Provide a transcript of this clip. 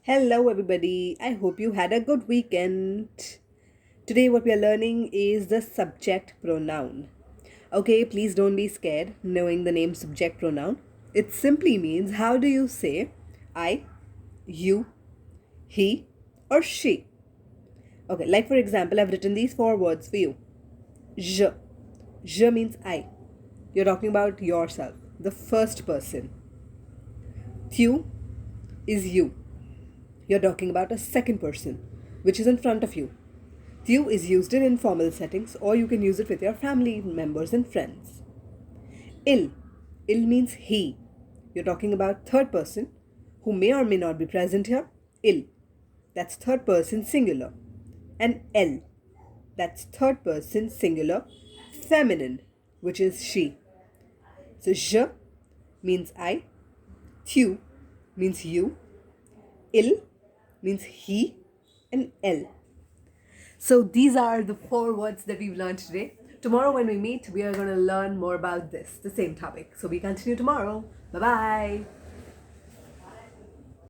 Hello, everybody. I hope you had a good weekend. Today, what we are learning is the subject pronoun. Okay, please don't be scared knowing the name subject pronoun. It simply means how do you say I, you, he, or she. Okay, like for example, I've written these four words for you. Je. Je means I. You're talking about yourself, the first person. Tu is you. You're talking about a second person, which is in front of you. You is used in informal settings, or you can use it with your family members and friends. Il. Il means he. You're talking about third person who may or may not be present here. Il. That's third person singular. And Elle. That's third person singular feminine, which is she. So je means I. Tu means you. Il means he. And Elle. So these are the four words that we've learned today. Tomorrow when we meet, we are going to learn more about this, the same topic. So we continue tomorrow. Bye-bye.